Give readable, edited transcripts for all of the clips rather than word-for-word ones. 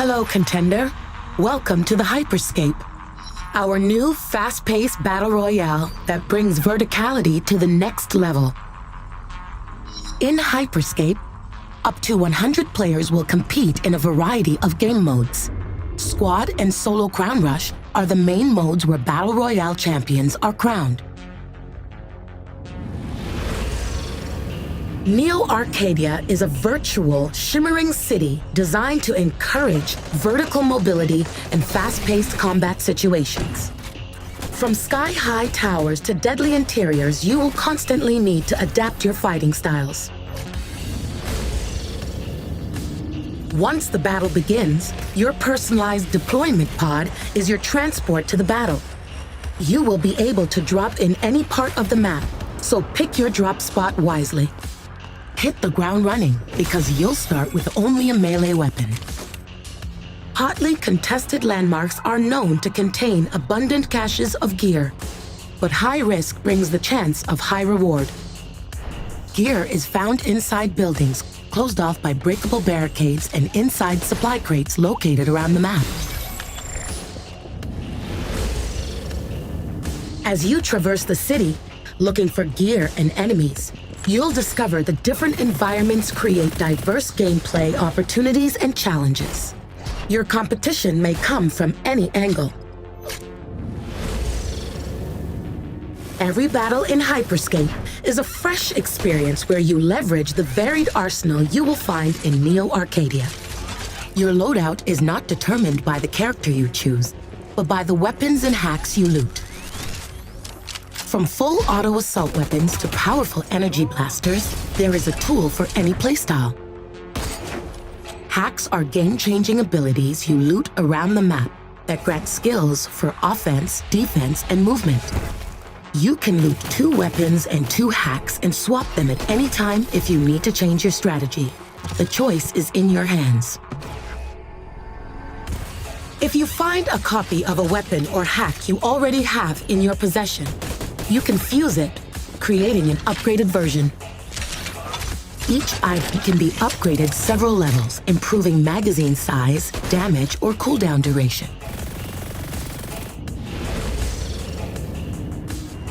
Hello, contender. Welcome to the HYPER SCAPE, our new fast-paced battle royale that brings verticality to the next level. In HYPER SCAPE, up to 100 players will compete in a variety of game modes. Squad and solo crown rush are the main modes where battle royale champions are crowned. Neo Arcadia is a virtual, shimmering city designed to encourage vertical mobility and fast-paced combat situations. From sky-high towers to deadly interiors, you will constantly need to adapt your fighting styles. Once the battle begins, your personalized deployment pod is your transport to the battle. You will be able to drop in any part of the map, so pick your drop spot wisely. Hit the ground running, because you'll start with only a melee weapon. Hotly contested landmarks are known to contain abundant caches of gear, but high risk brings the chance of high reward. Gear is found inside buildings, closed off by breakable barricades and inside supply crates located around the map. As you traverse the city, looking for gear and enemies, you'll discover the different environments create diverse gameplay opportunities and challenges. Your competition may come from any angle. Every battle in HYPER SCAPE is a fresh experience where you leverage the varied arsenal you will find in Neo Arcadia. Your loadout is not determined by the character you choose, but by the weapons and hacks you loot. From full auto assault weapons to powerful energy blasters, there is a tool for any playstyle. Hacks are game-changing abilities you loot around the map that grant skills for offense, defense, and movement. You can loot 2 weapons and 2 hacks and swap them at any time if you need to change your strategy. The choice is in your hands. If you find a copy of a weapon or hack you already have in your possession, you can fuse it, creating an upgraded version. Each item can be upgraded several levels, improving magazine size, damage, or cooldown duration.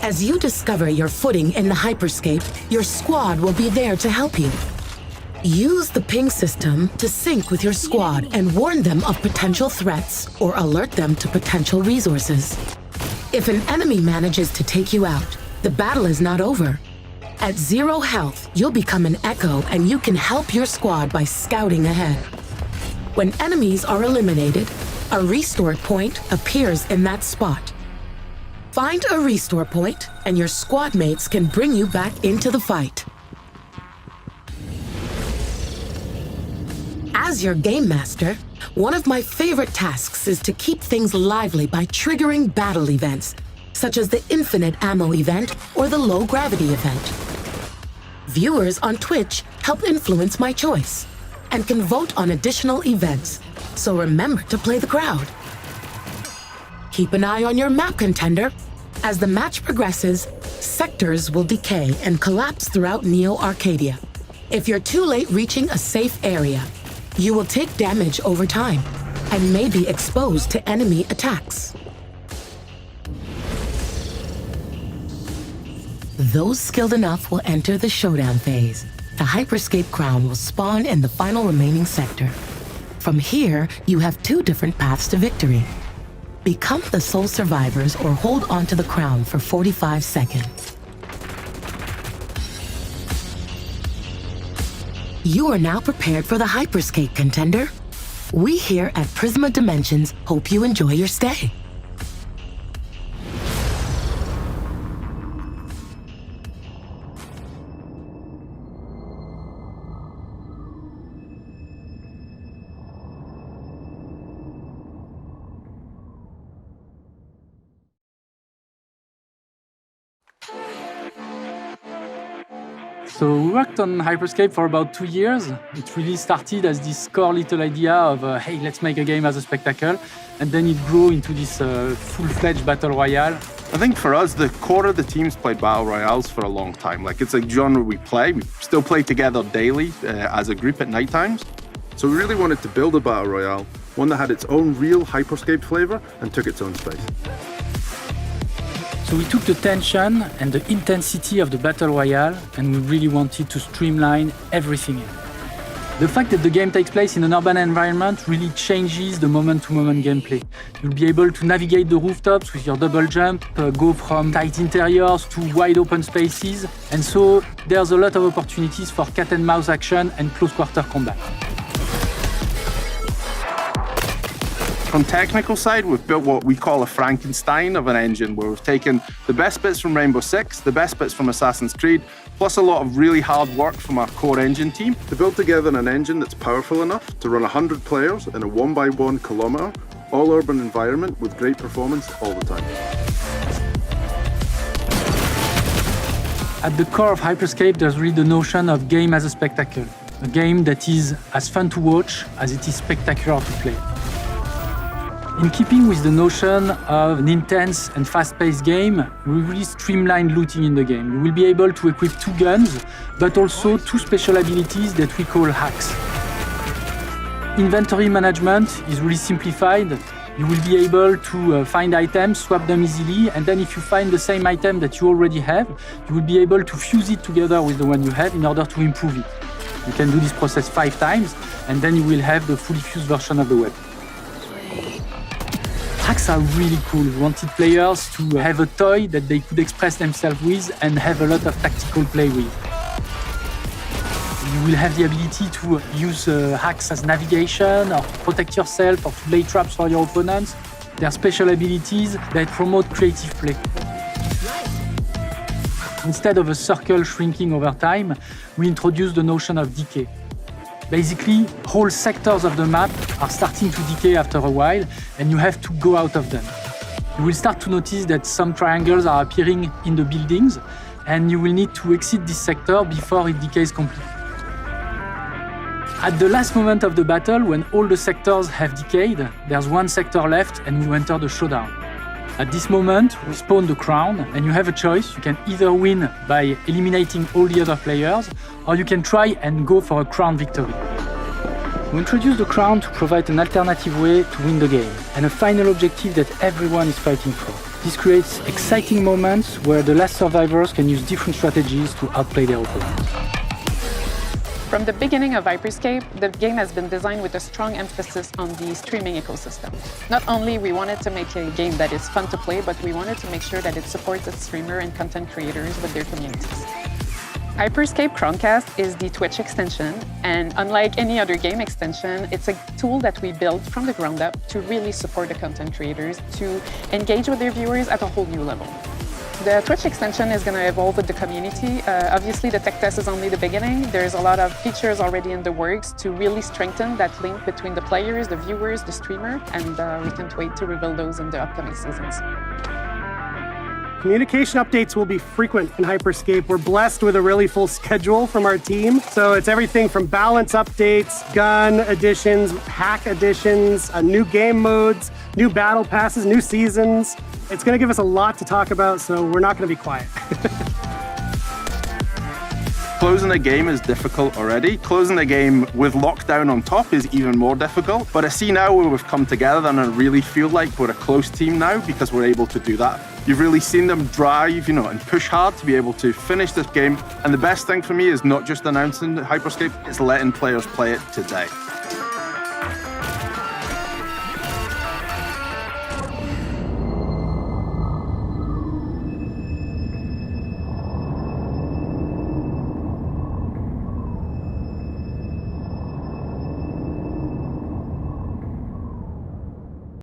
As you discover your footing in the HYPER SCAPE, your squad will be there to help you. Use the ping system to sync with your squad and warn them of potential threats or alert them to potential resources. If an enemy manages to take you out, the battle is not over. At 0 health, you'll become an echo and you can help your squad by scouting ahead. When enemies are eliminated, a restore point appears in that spot. Find a restore point and your squad mates can bring you back into the fight. As your game master, one of my favorite tasks is to keep things lively by triggering battle events, such as the infinite ammo event or the low gravity event. Viewers on Twitch help influence my choice and can vote on additional events, so remember to play the crowd. Keep an eye on your map, contender. As the match progresses, sectors will decay and collapse throughout Neo Arcadia. If you're too late reaching a safe area, you will take damage over time and may be exposed to enemy attacks. Those skilled enough will enter the showdown phase. The HYPER SCAPE crown will spawn in the final remaining sector. From here, you have 2 different paths to victory. Become the sole survivors or hold onto the crown for 45 seconds. You are now prepared for the HYPER SCAPE, contender. We here at Prisma Dimensions hope you enjoy your stay. So we worked on HYPER SCAPE for about 2 years. It really started as this core little idea of, hey, let's make a game as a spectacle. And then it grew into this full-fledged battle royale. I think for us, the core of the team's played battle royales for a long time. Like, it's a genre we play. We still play together daily as a group at night times. So we really wanted to build a battle royale one that had its own real HYPER SCAPE and took its own space. So we took the tension and the intensity of the Battle Royale and we really wanted to streamline everything in. The fact that the game takes place in an urban environment really changes the moment-to-moment gameplay. You'll be able to navigate the rooftops with your double jump, go from tight interiors to wide open spaces, and so there's a lot of opportunities for cat and mouse action and close-quarter combat. From technical side, we've built what we call a Frankenstein of an engine, where we've taken the best bits from Rainbow Six, the best bits from Assassin's Creed, plus a lot of really hard work from our core engine team to build together an engine that's powerful enough to run 100 players in a 1x1 kilometer, all urban environment with great performance all the time. At the core of HYPER SCAPE, there's really the notion of game as a spectacle, a game that is as fun to watch as it is spectacular to play. In keeping with the notion of an intense and fast-paced game, we really streamline looting in the game. You will be able to equip 2 guns, but also 2 special abilities that we call hacks. Inventory management is really simplified. You will be able to find items, swap them easily, and then if you find the same item that you already have, you will be able to fuse it together with the one you have in order to improve it. You can do this process 5 times, and then you will have the fully fused version of the weapon. Hacks are really cool. We wanted players to have a toy that they could express themselves with and have a lot of tactical play with. You will have the ability to use hacks as navigation or to protect yourself or to lay traps for your opponents. They are special abilities that promote creative play. Instead of a circle shrinking over time, we introduce the notion of decay. Basically, whole sectors of the map are starting to decay after a while, and you have to go out of them. You will start to notice that some triangles are appearing in the buildings, and you will need to exit this sector before it decays completely. At the last moment of the battle, when all the sectors have decayed, there's one sector left and you enter the showdown. At this moment, we spawn the crown, and you have a choice. You can either win by eliminating all the other players, or you can try and go for a crown victory. We introduce the crown to provide an alternative way to win the game, and a final objective that everyone is fighting for. This creates exciting moments where the last survivors can use different strategies to outplay their opponents. From the beginning of HYPER SCAPE, the game has been designed with a strong emphasis on the streaming ecosystem. Not only we wanted to make a game that is fun to play, but we wanted to make sure that it supports its streamer and content creators with their communities. HYPER SCAPE Chromecast is the Twitch extension, and unlike any other game extension, it's a tool that we built from the ground up to really support the content creators to engage with their viewers at a whole new level. The Twitch extension is going to evolve with the community. Obviously, the tech test is only the beginning. There's a lot of features already in the works to really strengthen that link between the players, the viewers, the streamer, and we can't wait to reveal those in the upcoming seasons. Communication updates will be frequent in HYPER SCAPE. We're blessed with a really full schedule from our team. So it's everything from balance updates, gun additions, hack additions, new game modes, new battle passes, new seasons. It's going to give us a lot to talk about, so we're not going to be quiet. Closing a game is difficult already. Closing a game with lockdown on top is even more difficult. But I see now where we've come together and I really feel like we're a close team now because we're able to do that. You've really seen them drive, and push hard to be able to finish this game. And the best thing for me is not just announcing HYPER SCAPE, it's letting players play it today.